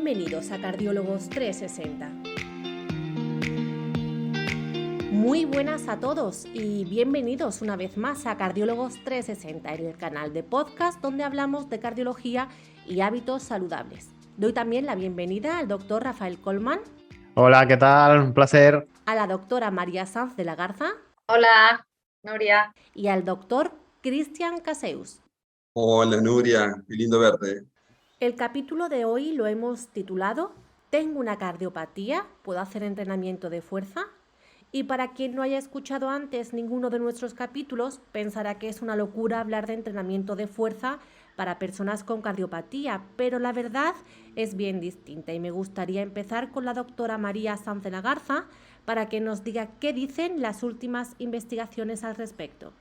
Bienvenidos a Cardiólogos 360. Muy buenas a todos y bienvenidos una vez más a Cardiólogos 360, el canal de podcast donde hablamos de cardiología y hábitos saludables. Doy también la bienvenida al doctor Rafael Colman. Hola, ¿qué tal? Un placer. A la doctora María Sanz de la Garza. Hola, Nuria. Y al doctor Cristian Caseus. Hola Nuria, qué lindo verte. El capítulo de hoy lo hemos titulado ¿Tengo una cardiopatía? ¿Puedo hacer entrenamiento de fuerza? Y para quien no haya escuchado antes ninguno de nuestros capítulos, pensará que es una locura hablar de entrenamiento de fuerza para personas con cardiopatía, pero la verdad es bien distinta y me gustaría empezar con la doctora María Sanz de la Garza para que nos diga qué dicen las últimas investigaciones al respecto.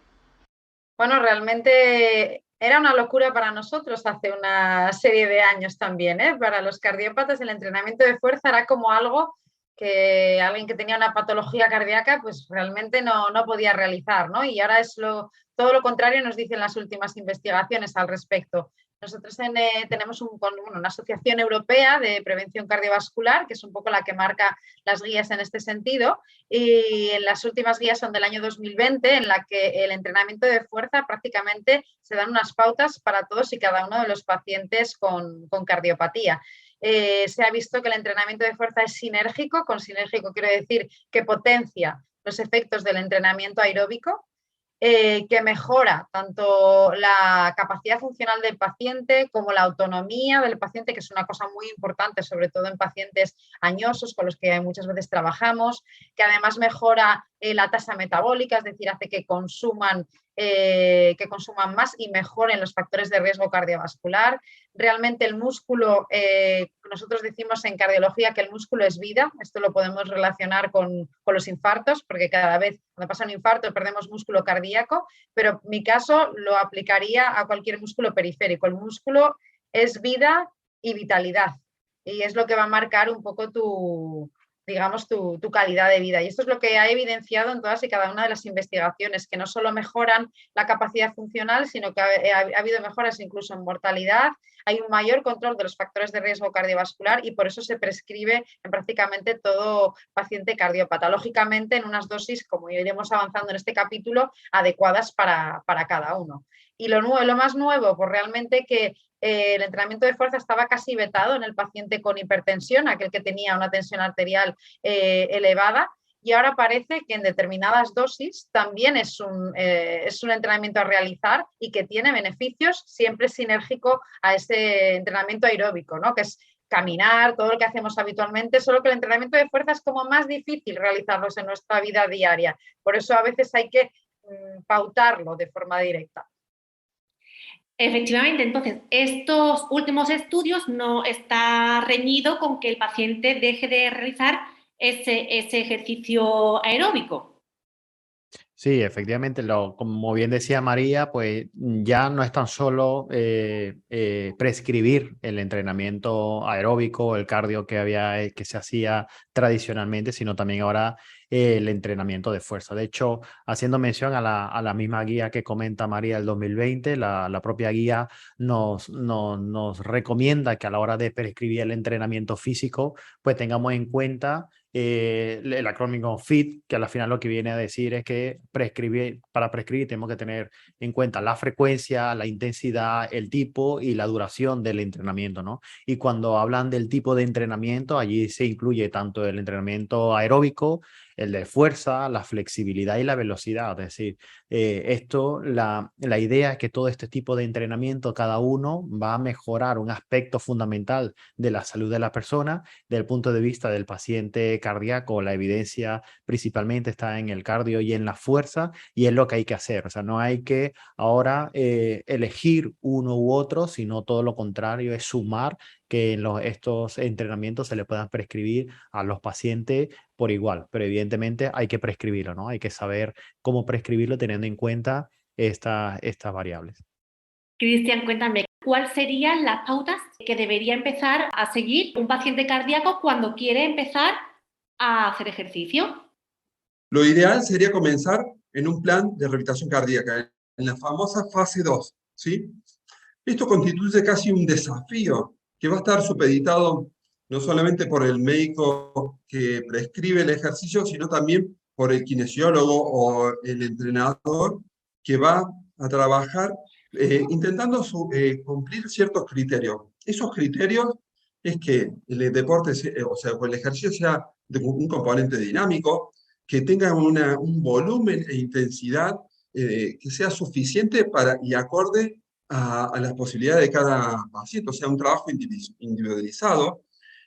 Bueno, realmente era una locura para nosotros hace una serie de años también, ¿eh? Para los cardiópatas el entrenamiento de fuerza era como algo que alguien que tenía una patología cardíaca pues realmente no podía realizar, ¿no? Y ahora es todo lo contrario nos dicen las últimas investigaciones al respecto. Nosotros tenemos una asociación europea de prevención cardiovascular, que es un poco la que marca las guías en este sentido, y en las últimas guías son del año 2020, en la que el entrenamiento de fuerza prácticamente se dan unas pautas para todos y cada uno de los pacientes con cardiopatía. Se ha visto que el entrenamiento de fuerza es sinérgico, con sinérgico quiero decir que potencia los efectos del entrenamiento aeróbico, que mejora tanto la capacidad funcional del paciente como la autonomía del paciente, que es una cosa muy importante, sobre todo en pacientes añosos con los que muchas veces trabajamos, que además mejora la tasa metabólica, es decir, hace que consuman más y mejoren los factores de riesgo cardiovascular. Realmente el músculo, nosotros decimos en cardiología que el músculo es vida, esto lo podemos relacionar con los infartos, porque cada vez cuando pasa un infarto perdemos músculo cardíaco, pero en mi caso lo aplicaría a cualquier músculo periférico. El músculo es vida y vitalidad y es lo que va a marcar un poco tu calidad de vida. Y esto es lo que ha evidenciado en todas y cada una de las investigaciones, que no solo mejoran la capacidad funcional, sino que ha habido mejoras incluso en mortalidad. Hay un mayor control de los factores de riesgo cardiovascular y por eso se prescribe en prácticamente todo paciente cardiópata. Lógicamente, en unas dosis, como iremos avanzando en este capítulo, adecuadas para cada uno. Y lo más nuevo, pues realmente que el entrenamiento de fuerza estaba casi vetado en el paciente con hipertensión, aquel que tenía una tensión arterial elevada, y ahora parece que en determinadas dosis también es un entrenamiento a realizar y que tiene beneficios siempre sinérgico a ese entrenamiento aeróbico, ¿no? Que es caminar, todo lo que hacemos habitualmente, solo que el entrenamiento de fuerza es como más difícil realizarlos en nuestra vida diaria. Por eso a veces hay que pautarlo de forma directa. Efectivamente, entonces, estos últimos estudios no está reñido con que el paciente deje de realizar ese ejercicio aeróbico. Sí, efectivamente, como bien decía María, pues ya no es tan solo prescribir el entrenamiento aeróbico, el cardio que se hacía tradicionalmente, sino también ahora el entrenamiento de fuerza. De hecho, haciendo mención a la misma guía que comenta María del 2020, la propia guía nos recomienda que a la hora de prescribir el entrenamiento físico, pues tengamos en cuenta el acrónimo FIT, que al final lo que viene a decir es que para prescribir tenemos que tener en cuenta la frecuencia, la intensidad, el tipo y la duración del entrenamiento, ¿no? Y cuando hablan del tipo de entrenamiento, allí se incluye tanto el entrenamiento aeróbico, el de fuerza, la flexibilidad y la velocidad. Es decir, la idea es que todo este tipo de entrenamiento, cada uno va a mejorar un aspecto fundamental de la salud de la persona. Desde el punto de vista del paciente cardíaco, la evidencia principalmente está en el cardio y en la fuerza, y es lo que hay que hacer. O sea, no hay que ahora elegir uno u otro, sino todo lo contrario, es sumar que estos entrenamientos se le puedan prescribir a los pacientes por igual, pero evidentemente hay que prescribirlo, ¿no? Hay que saber cómo prescribirlo teniendo en cuenta estas variables. Cristian, cuéntame, ¿cuáles serían las pautas que debería empezar a seguir un paciente cardíaco cuando quiere empezar a hacer ejercicio? Lo ideal sería comenzar en un plan de rehabilitación cardíaca, en la famosa fase 2, ¿sí? Esto constituye casi un desafío que va a estar supeditado no solamente por el médico que prescribe el ejercicio, sino también por el kinesiólogo o el entrenador que va a trabajar intentando cumplir ciertos criterios. Esos criterios es que el deporte, o sea, el ejercicio sea de un componente dinámico, que tenga un volumen e intensidad que sea suficiente y acorde a las posibilidades de cada paciente, o sea, un trabajo individualizado,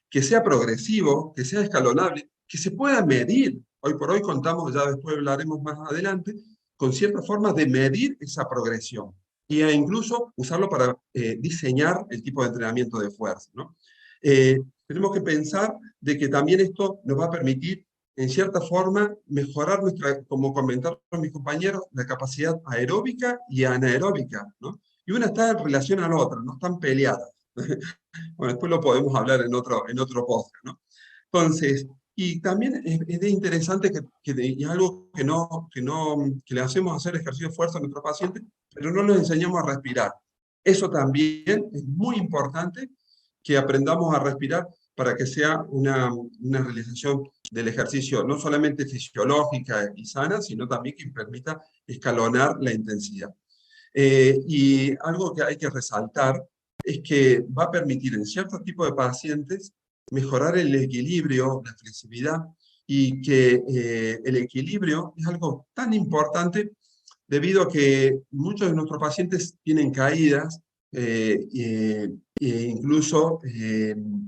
que sea progresivo, que sea escalonable, que se pueda medir. Hoy por hoy contamos, ya después hablaremos más adelante, con ciertas formas de medir esa progresión e incluso usarlo para diseñar el tipo de entrenamiento de fuerza, ¿no? Tenemos que pensar de que también esto nos va a permitir, en cierta forma, mejorar nuestra, como comentaron mis compañeros, la capacidad aeróbica y anaeróbica, ¿no? Y una está en relación a la otra, no están peleadas. Bueno, después lo podemos hablar en otro podcast, ¿no? Entonces, y también es interesante y algo que le hacemos hacer ejercicio de fuerza a nuestros pacientes, pero no les enseñamos a respirar. Eso también es muy importante, que aprendamos a respirar para que sea una realización del ejercicio no solamente fisiológica y sana, sino también que permita escalonar la intensidad. Y algo que hay que resaltar es que va a permitir en ciertos tipos de pacientes mejorar el equilibrio, la flexibilidad, y que el equilibrio es algo tan importante debido a que muchos de nuestros pacientes tienen caídas, incluso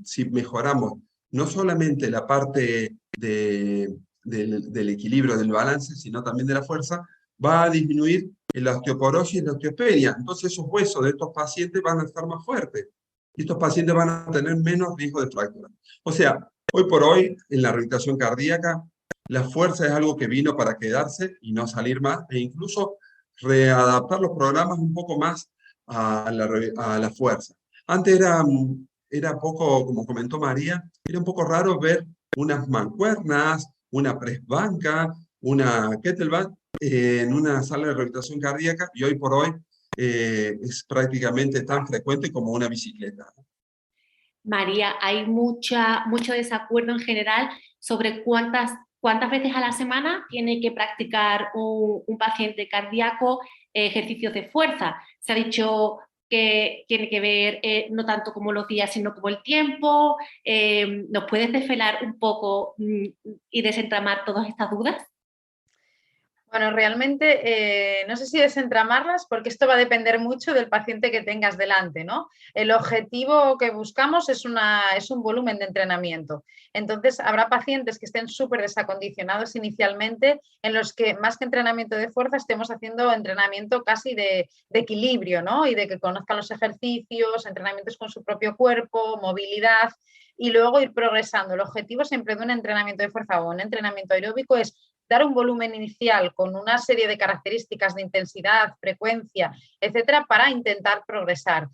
si mejoramos no solamente la parte del equilibrio, del balance, sino también de la fuerza, va a disminuir la osteoporosis y la osteopenia. Entonces esos huesos de estos pacientes van a estar más fuertes y estos pacientes van a tener menos riesgo de fractura. O sea, hoy por hoy, en la rehabilitación cardíaca, la fuerza es algo que vino para quedarse y no salir más, e incluso readaptar los programas un poco más a la fuerza. Antes era poco, como comentó María, era un poco raro ver unas mancuernas, una press banca, una kettlebell en una sala de rehabilitación cardíaca, y hoy por hoy es prácticamente tan frecuente como una bicicleta. María, hay mucho desacuerdo en general sobre cuántas veces a la semana tiene que practicar un paciente cardíaco ejercicios de fuerza. Se ha dicho que tiene que ver no tanto como los días, sino como el tiempo. ¿Nos puedes desvelar un poco y desentramar todas estas dudas? Bueno, realmente no sé si desentramarlas, porque esto va a depender mucho del paciente que tengas delante, ¿no? El objetivo que buscamos es un volumen de entrenamiento. Entonces, habrá pacientes que estén súper desacondicionados inicialmente, en los que más que entrenamiento de fuerza estemos haciendo entrenamiento casi de equilibrio, ¿no? Y de que conozcan los ejercicios, entrenamientos con su propio cuerpo, movilidad, y luego ir progresando. El objetivo siempre de un entrenamiento de fuerza o un entrenamiento aeróbico es dar un volumen inicial con una serie de características de intensidad, frecuencia, etcétera, para intentar progresar.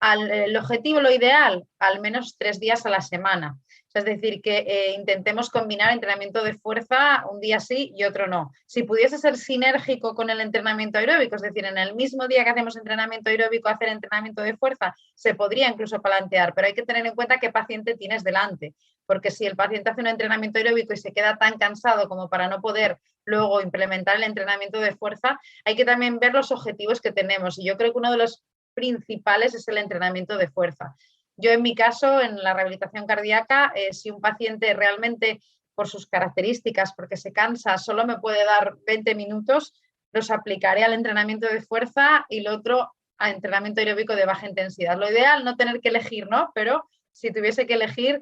El objetivo, lo ideal, al menos 3 días a la semana. Es decir, que intentemos combinar entrenamiento de fuerza un día sí y otro no. Si pudiese ser sinérgico con el entrenamiento aeróbico, es decir, en el mismo día que hacemos entrenamiento aeróbico hacer entrenamiento de fuerza, se podría incluso plantear, pero hay que tener en cuenta qué paciente tienes delante, porque si el paciente hace un entrenamiento aeróbico y se queda tan cansado como para no poder luego implementar el entrenamiento de fuerza, hay que también ver los objetivos que tenemos. Y yo creo que uno de los principales es el entrenamiento de fuerza. Yo en mi caso, en la rehabilitación cardíaca, si un paciente realmente por sus características, porque se cansa, solo me puede dar 20 minutos, los aplicaré al entrenamiento de fuerza y lo otro a entrenamiento aeróbico de baja intensidad. Lo ideal no tener que elegir, ¿no? Pero si tuviese que elegir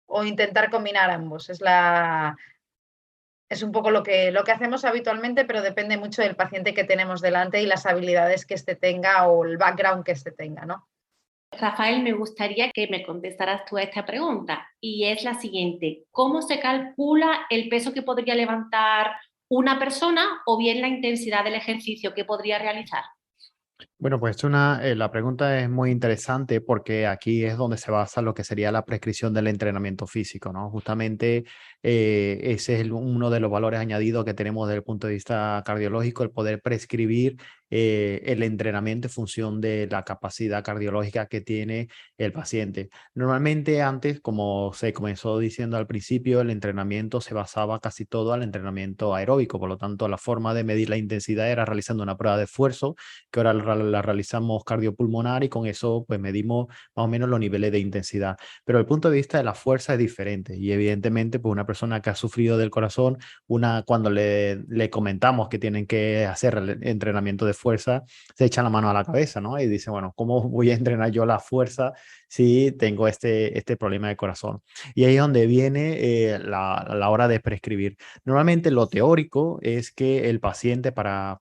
o intentar combinar ambos. Es un poco lo que hacemos habitualmente, pero depende mucho del paciente que tenemos delante y las habilidades que éste tenga o el background que éste tenga, ¿no? Rafael, me gustaría que me contestaras tú a esta pregunta, y es la siguiente: ¿cómo se calcula el peso que podría levantar una persona o bien la intensidad del ejercicio que podría realizar? Bueno, pues la pregunta es muy interesante porque aquí es donde se basa lo que sería la prescripción del entrenamiento físico, ¿no? Justamente ese es uno de los valores añadidos que tenemos desde el punto de vista cardiológico, el poder prescribir el entrenamiento en función de la capacidad cardiológica que tiene el paciente. Normalmente antes, como se comenzó diciendo al principio, el entrenamiento se basaba casi todo al entrenamiento aeróbico, por lo tanto la forma de medir la intensidad era realizando una prueba de esfuerzo, que ahora la realizamos cardiopulmonar y con eso pues medimos más o menos los niveles de intensidad. Pero el punto de vista de la fuerza es diferente y evidentemente pues una persona que ha sufrido del corazón, cuando le comentamos que tienen que hacer el entrenamiento de fuerza, se echan la mano a la cabeza, ¿no? Y dice, bueno, ¿cómo voy a entrenar yo la fuerza si tengo este problema de corazón? Y ahí es donde viene la hora de prescribir. Normalmente lo teórico es que el paciente para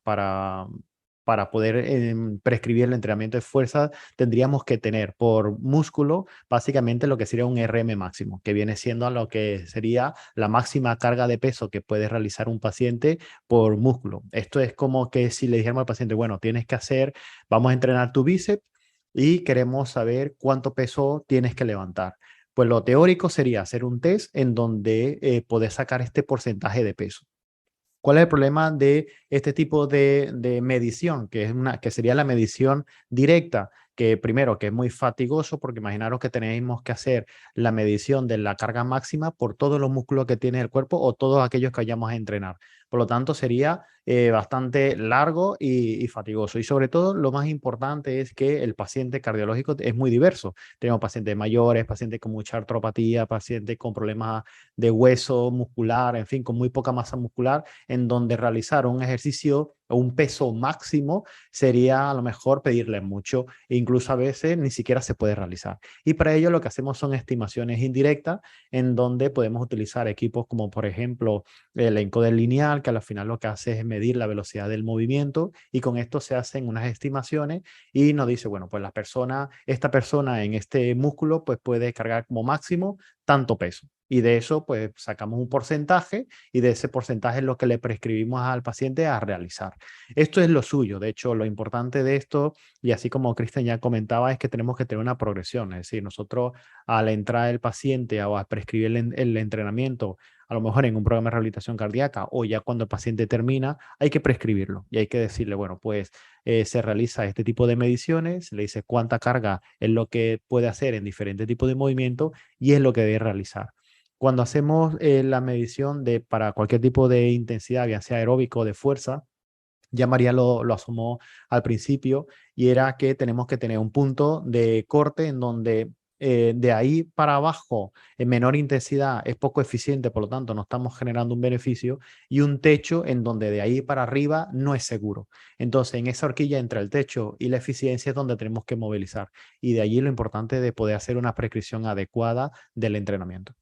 poder prescribir el entrenamiento de fuerza, tendríamos que tener por músculo básicamente lo que sería un RM máximo, que viene siendo lo que sería la máxima carga de peso que puede realizar un paciente por músculo. Esto es como que si le dijéramos al paciente, bueno, vamos a entrenar tu bíceps y queremos saber cuánto peso tienes que levantar. Pues lo teórico sería hacer un test en donde podés sacar este porcentaje de peso. ¿Cuál es el problema de este tipo de medición? Que sería la medición directa, que primero que es muy fatigoso, porque imaginaros que tenemos que hacer la medición de la carga máxima por todos los músculos que tiene el cuerpo o todos aquellos que vayamos a entrenar. Por lo tanto, sería bastante largo y fatigoso. Y sobre todo, lo más importante es que el paciente cardiológico es muy diverso. Tenemos pacientes mayores, pacientes con mucha artropatía, pacientes con problemas de hueso muscular, en fin, con muy poca masa muscular, en donde realizar un ejercicio o un peso máximo sería a lo mejor pedirle mucho e incluso a veces ni siquiera se puede realizar. Y para ello lo que hacemos son estimaciones indirectas en donde podemos utilizar equipos como por ejemplo el encoder lineal, que al final lo que hace es medir la velocidad del movimiento y con esto se hacen unas estimaciones y nos dice, bueno, pues esta persona en este músculo pues puede cargar como máximo tanto peso. Y de eso, pues, sacamos un porcentaje y de ese porcentaje es lo que le prescribimos al paciente a realizar. Esto es lo suyo. De hecho, lo importante de esto, y así como Cristian ya comentaba, es que tenemos que tener una progresión. Es decir, nosotros al entrar el paciente o a prescribir el entrenamiento, a lo mejor en un programa de rehabilitación cardíaca o ya cuando el paciente termina, hay que prescribirlo y hay que decirle, bueno, pues se realiza este tipo de mediciones, le dice cuánta carga es lo que puede hacer en diferentes tipos de movimiento y es lo que debe realizar. Cuando hacemos la medición para cualquier tipo de intensidad, ya sea aeróbico o de fuerza, ya María lo asomó al principio, y era que tenemos que tener un punto de corte en donde de ahí para abajo, en menor intensidad, es poco eficiente, por lo tanto no estamos generando un beneficio, y un techo en donde de ahí para arriba no es seguro. Entonces, en esa horquilla entre el techo y la eficiencia es donde tenemos que movilizar, y de allí lo importante de poder hacer una prescripción adecuada del entrenamiento.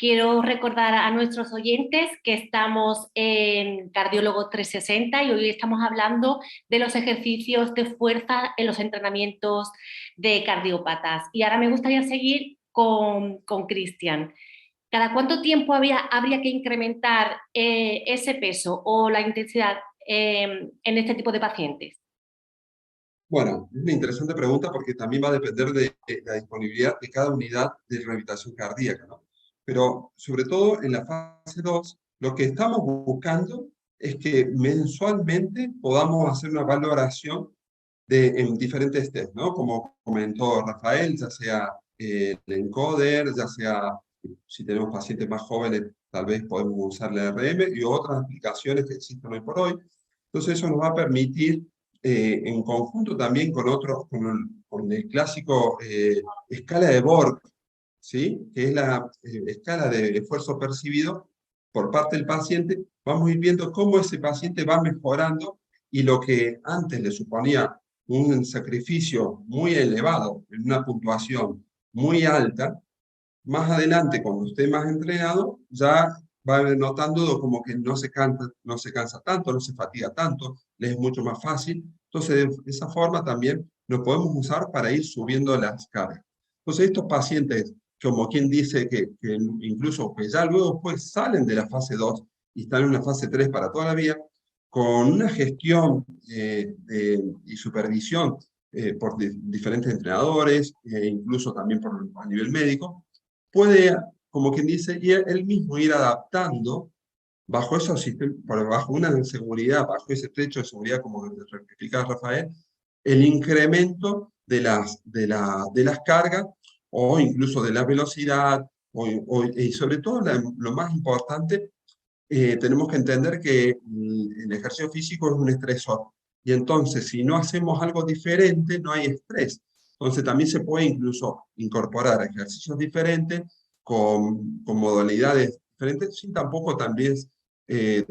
Quiero recordar a nuestros oyentes que estamos en Cardiólogo 360 y hoy estamos hablando de los ejercicios de fuerza en los entrenamientos de cardiópatas. Y ahora me gustaría seguir con Cristian. ¿Cada cuánto tiempo habría que incrementar ese peso o la intensidad en este tipo de pacientes? Bueno, es una interesante pregunta porque también va a depender de la disponibilidad de cada unidad de rehabilitación cardíaca, ¿no? Pero sobre todo en la fase 2, lo que estamos buscando es que mensualmente podamos hacer una valoración en diferentes test, ¿no? Como comentó Rafael, ya sea el encoder, ya sea, si tenemos pacientes más jóvenes, tal vez podemos usar la RM y otras aplicaciones que existen hoy por hoy. Entonces eso nos va a permitir, en conjunto también con el clásico escala de Borg, ¿sí? Que es la escala de esfuerzo percibido por parte del paciente, vamos a ir viendo cómo ese paciente va mejorando y lo que antes le suponía un sacrificio muy elevado, en una puntuación muy alta, más adelante, cuando esté más entrenado, ya va notando como que no se cansa tanto, no se fatiga tanto, le es mucho más fácil. Entonces, de esa forma también lo podemos usar para ir subiendo las cargas. Entonces, estos pacientes, como quien dice que incluso que ya luego pues salen de la fase 2 y están en una fase 3 para toda la vida, con una gestión y supervisión por diferentes entrenadores, incluso también a nivel médico, puede, como quien dice, él mismo ir adaptando bajo esos sistemas, bajo una seguridad, bajo ese techo de seguridad, como explicaba Rafael, el incremento de las cargas o incluso de la velocidad, y sobre todo lo más importante, tenemos que entender que el ejercicio físico es un estresor. Y entonces, si no hacemos algo diferente, no hay estrés. Entonces, también se puede incluso incorporar ejercicios diferentes con modalidades diferentes, sin tampoco también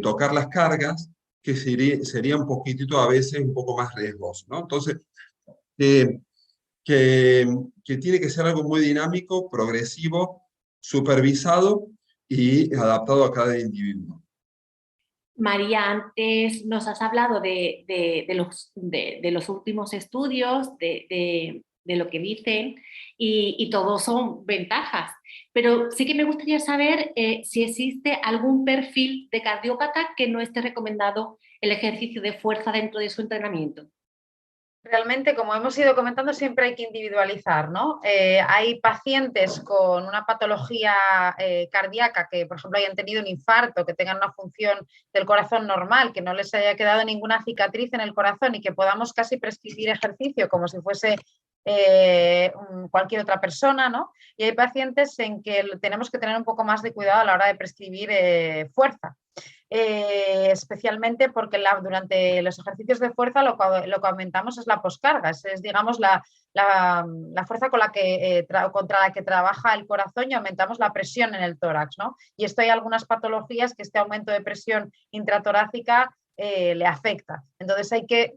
tocar las cargas, que sería un poquitito a veces un poco más riesgoso, ¿no? Entonces, eh, que, que tiene que ser algo muy dinámico, progresivo, supervisado y adaptado a cada individuo. María, antes nos has hablado de los últimos estudios, de lo que dicen, y todos son ventajas. Pero sí que me gustaría saber si existe algún perfil de cardiópata que no esté recomendado el ejercicio de fuerza dentro de su entrenamiento. Realmente, como hemos ido comentando, siempre hay que individualizar, ¿no? Hay pacientes con una patología cardíaca que, por ejemplo, hayan tenido un infarto, que tengan una función del corazón normal, que no les haya quedado ninguna cicatriz en el corazón y que podamos casi prescribir ejercicio como si fuese cualquier otra persona, ¿no? Y hay pacientes en que tenemos que tener un poco más de cuidado a la hora de prescribir fuerza. Especialmente porque durante los ejercicios de fuerza lo que aumentamos es la poscarga, es digamos la fuerza con contra la que trabaja el corazón y aumentamos la presión en el tórax, ¿no? Y esto hay algunas patologías que este aumento de presión intratorácica le afecta. Entonces hay que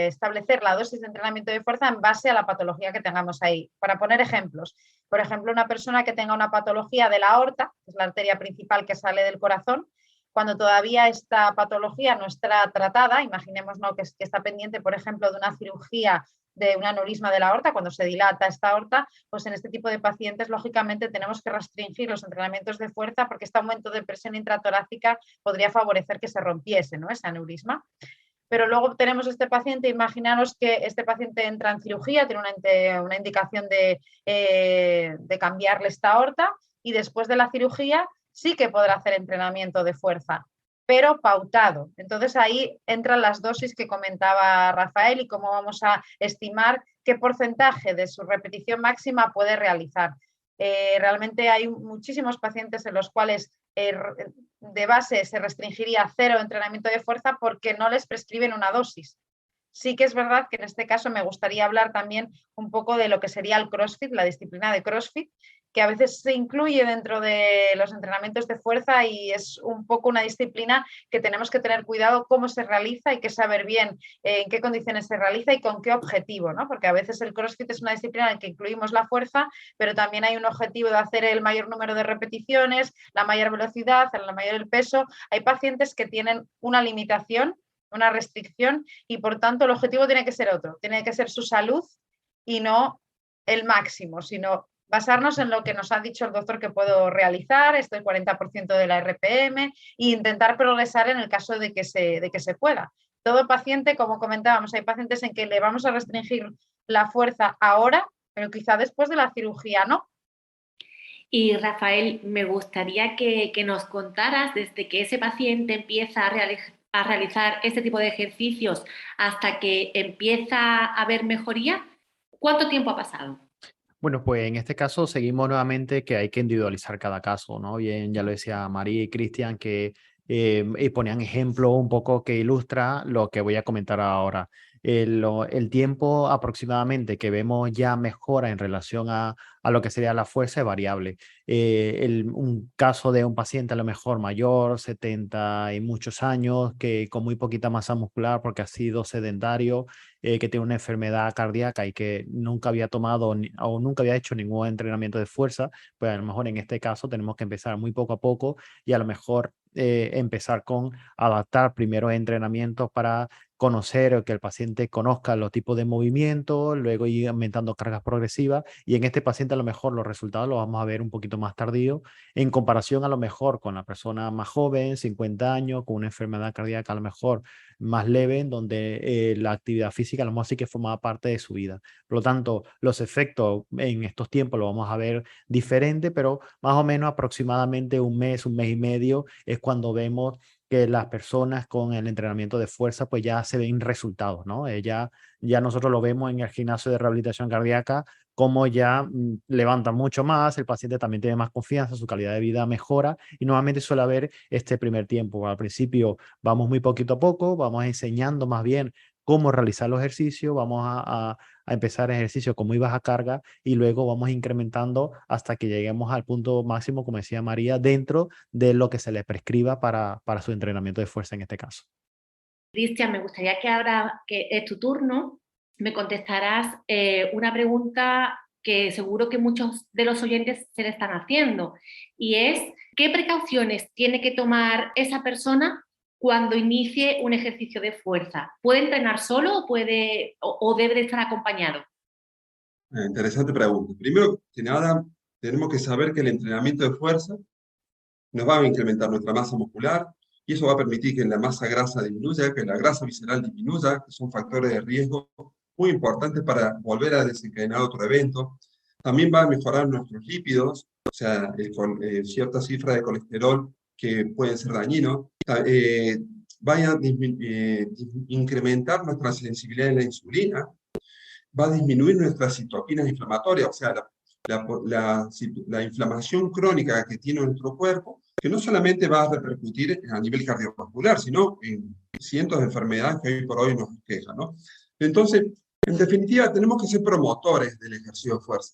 establecer la dosis de entrenamiento de fuerza en base a la patología que tengamos ahí. Para poner ejemplos, por ejemplo, una persona que tenga una patología de la aorta, que es la arteria principal que sale del corazón, cuando todavía esta patología no está tratada, imaginemos, ¿no?, que está pendiente, por ejemplo, de una cirugía de un aneurisma de la aorta, cuando se dilata esta aorta, pues en este tipo de pacientes, lógicamente, tenemos que restringir los entrenamientos de fuerza porque este aumento de presión intratorácica podría favorecer que se rompiese, ¿no?, ese aneurisma. Pero luego tenemos este paciente, imaginaros que este paciente entra en cirugía, tiene una indicación de cambiarle esta aorta y después de la cirugía sí que podrá hacer entrenamiento de fuerza, pero pautado. Entonces ahí entran las dosis que comentaba Rafael y cómo vamos a estimar qué porcentaje de su repetición máxima puede realizar. Realmente hay muchísimos pacientes en los cuales de base se restringiría cero entrenamiento de fuerza porque no les prescriben una dosis. Sí que es verdad que en este caso me gustaría hablar también un poco de lo que sería el CrossFit, la disciplina de CrossFit, que a veces se incluye dentro de los entrenamientos de fuerza y es un poco una disciplina que tenemos que tener cuidado cómo se realiza, hay que saber bien en qué condiciones se realiza y con qué objetivo, ¿no? Porque a veces el CrossFit es una disciplina en la que incluimos la fuerza, pero también hay un objetivo de hacer el mayor número de repeticiones, la mayor velocidad, el mayor peso. Hay pacientes que tienen una limitación, una restricción y por tanto el objetivo tiene que ser otro, tiene que ser su salud y no el máximo, sino basarnos en lo que nos ha dicho el doctor que puedo realizar, estoy 40% de la RPM e intentar progresar en el caso de que se pueda. Todo paciente, como comentábamos, hay pacientes en que le vamos a restringir la fuerza ahora, pero quizá después de la cirugía no. Y Rafael, me gustaría que nos contaras desde que ese paciente empieza a realizar este tipo de ejercicios hasta que empieza a haber mejoría, ¿cuánto tiempo ha pasado? Bueno, pues en este caso seguimos nuevamente que hay que individualizar cada caso, ¿no? Bien, ya lo decía María y Cristian, que y ponían ejemplo un poco que ilustra lo que voy a comentar ahora. El tiempo aproximadamente que vemos ya mejora en relación a lo que sería la fuerza es variable. Un caso de un paciente a lo mejor mayor, 70 y muchos años, que con muy poquita masa muscular porque ha sido sedentario, que tiene una enfermedad cardíaca y que nunca había tomado o nunca había hecho ningún entrenamiento de fuerza, pues a lo mejor en este caso tenemos que empezar muy poco a poco y a lo mejor empezar con adaptar primeros entrenamientos para conocer o que el paciente conozca los tipos de movimiento, luego ir aumentando cargas progresivas y en este paciente a lo mejor los resultados los vamos a ver un poquito más tardío en comparación a lo mejor con la persona más joven, 50 años, con una enfermedad cardíaca a lo mejor más leve, en donde la actividad física a lo mejor sí que formaba parte de su vida. Por lo tanto, los efectos en estos tiempos lo vamos a ver diferente, pero más o menos aproximadamente un mes y medio es cuando vemos que las personas con el entrenamiento de fuerza pues ya se ven resultados, ¿no? Ya nosotros lo vemos en el gimnasio de rehabilitación cardíaca, como ya levanta mucho más, el paciente también tiene más confianza, su calidad de vida mejora y normalmente suele haber este primer tiempo. Al principio vamos muy poquito a poco, vamos enseñando más bien cómo realizar los ejercicios, vamos a empezar ejercicios con muy baja carga y luego vamos incrementando hasta que lleguemos al punto máximo, como decía María, dentro de lo que se le prescriba para su entrenamiento de fuerza en este caso. Cristian, me gustaría que ahora que es tu turno, me contestarás una pregunta que seguro que muchos de los oyentes se le están haciendo, y es, ¿qué precauciones tiene que tomar esa persona cuando inicie un ejercicio de fuerza? ¿Puede entrenar solo o debe de estar acompañado? Interesante pregunta. Primero que nada, tenemos que saber que el entrenamiento de fuerza nos va a incrementar nuestra masa muscular y eso va a permitir que la masa grasa disminuya, que la grasa visceral disminuya, que son factores de riesgo muy importantes para volver a desencadenar otro evento. También va a mejorar nuestros lípidos, o sea, cierta cifra de colesterol que pueden ser dañinos. Va a incrementar nuestra sensibilidad a la insulina, va a disminuir nuestras citoquinas inflamatorias, o sea, la inflamación crónica que tiene nuestro cuerpo, que no solamente va a repercutir a nivel cardiovascular, sino en cientos de enfermedades que hoy por hoy nos quejan, ¿no? Entonces, en definitiva, tenemos que ser promotores del ejercicio de fuerza.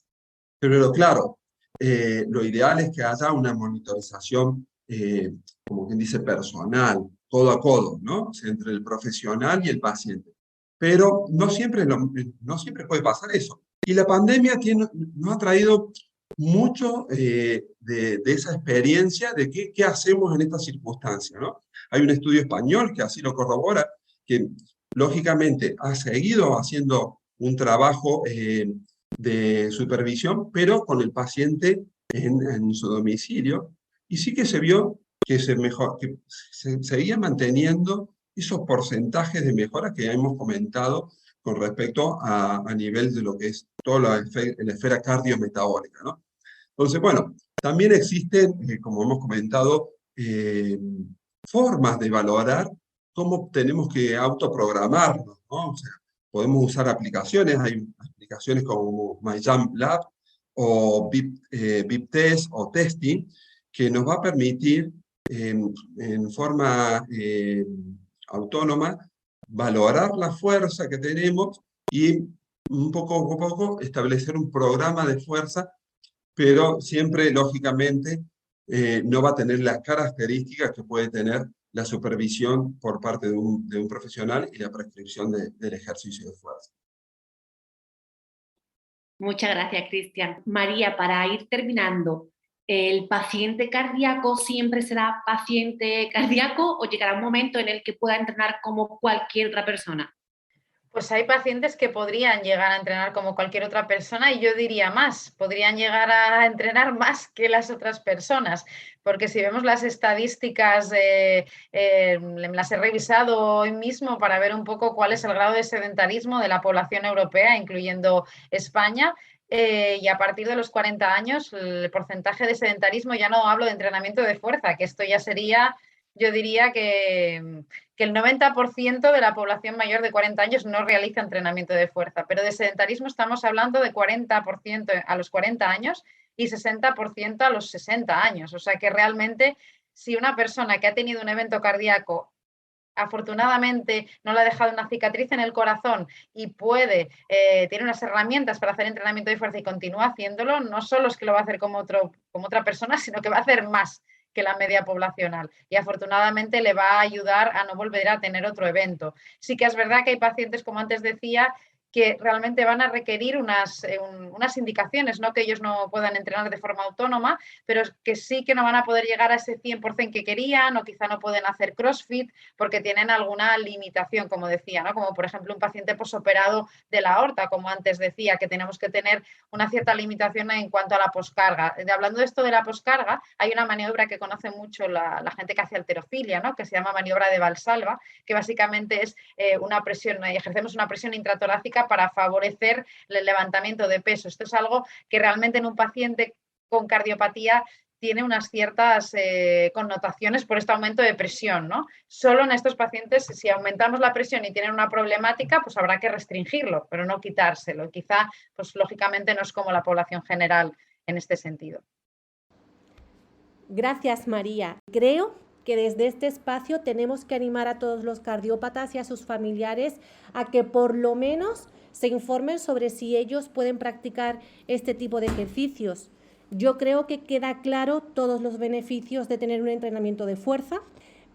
Pero claro, lo ideal es que haya una monitorización, como quien dice, personal, codo a codo, ¿no? O sea, entre el profesional y el paciente. Pero no siempre puede pasar eso. Y la pandemia nos ha traído mucho de esa experiencia de qué hacemos en estas circunstancias, ¿no? Hay un estudio español que así lo corrobora, que lógicamente ha seguido haciendo un trabajo de supervisión, pero con el paciente en su domicilio, y sí que se vio que se seguía manteniendo esos porcentajes de mejora que hemos comentado con respecto a nivel de lo que es toda la esfera cardiometabólica, ¿no? Entonces, bueno, también existen, como hemos comentado, formas de valorar cómo tenemos que autoprogramarnos, ¿no? O sea, podemos usar aplicaciones, hay aplicaciones como MyJumpLab o VIP o Testing, que nos va a permitir en forma autónoma valorar la fuerza que tenemos y un poco a poco establecer un programa de fuerza, pero siempre, lógicamente, no va a tener las características que puede tener la supervisión por parte de un profesional y la prescripción del ejercicio de fuerza. Muchas gracias, Cristian. María, para ir terminando, ¿el paciente cardíaco siempre será paciente cardíaco o llegará un momento en el que pueda entrenar como cualquier otra persona? Pues hay pacientes que podrían llegar a entrenar como cualquier otra persona y yo diría más, podrían llegar a entrenar más que las otras personas, porque si vemos las estadísticas, las he revisado hoy mismo para ver un poco cuál es el grado de sedentarismo de la población europea, incluyendo España. Y a partir de los 40 años, el porcentaje de sedentarismo, ya no hablo de entrenamiento de fuerza, que esto ya sería, yo diría que el 90% de la población mayor de 40 años no realiza entrenamiento de fuerza, pero de sedentarismo estamos hablando de 40% a los 40 años y 60% a los 60 años. O sea que realmente, si una persona que ha tenido un evento cardíaco afortunadamente no le ha dejado una cicatriz en el corazón y tiene unas herramientas para hacer entrenamiento de fuerza y continúa haciéndolo, no solo es que lo va a hacer como otra persona, sino que va a hacer más que la media poblacional y afortunadamente le va a ayudar a no volver a tener otro evento. Sí que es verdad que hay pacientes, como antes decía, que realmente van a requerir unas indicaciones, no que ellos no puedan entrenar de forma autónoma, pero que sí que no van a poder llegar a ese 100% que querían, o quizá no pueden hacer CrossFit porque tienen alguna limitación, como decía, ¿no? Como por ejemplo un paciente posoperado de la aorta, como antes decía, que tenemos que tener una cierta limitación en cuanto a la poscarga. Hablando de esto de la poscarga, hay una maniobra que conoce mucho la gente que hace halterofilia, ¿no? Que se llama maniobra de Valsalva, que básicamente es una presión, ejercemos una presión intratorácica para favorecer el levantamiento de peso. Esto es algo que realmente en un paciente con cardiopatía tiene unas ciertas connotaciones por este aumento de presión, ¿no? Solo en estos pacientes, si aumentamos la presión y tienen una problemática, pues habrá que restringirlo, pero no quitárselo. Quizá, pues lógicamente no es como la población general en este sentido. Gracias, María. Creo que desde este espacio tenemos que animar a todos los cardiópatas y a sus familiares a que por lo menos se informen sobre si ellos pueden practicar este tipo de ejercicios. Yo creo que queda claro todos los beneficios de tener un entrenamiento de fuerza,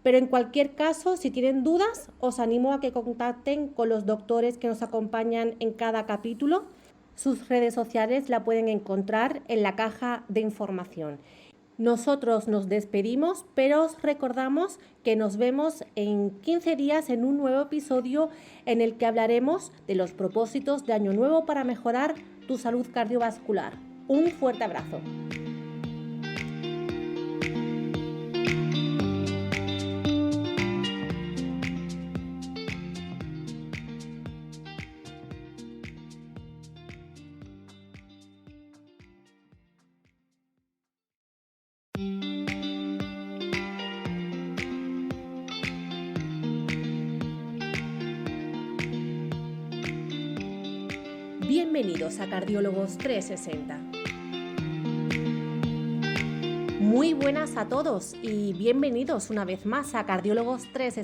pero en cualquier caso, si tienen dudas, os animo a que contacten con los doctores que nos acompañan en cada capítulo. Sus redes sociales la pueden encontrar en la caja de información. Nosotros nos despedimos, pero os recordamos que nos vemos en 15 días en un nuevo episodio en el que hablaremos de los propósitos de Año Nuevo para mejorar tu salud cardiovascular. Un fuerte abrazo. Bienvenidos a Cardiólogos 360. Muy buenas a todos y bienvenidos una vez más a Cardiólogos 360.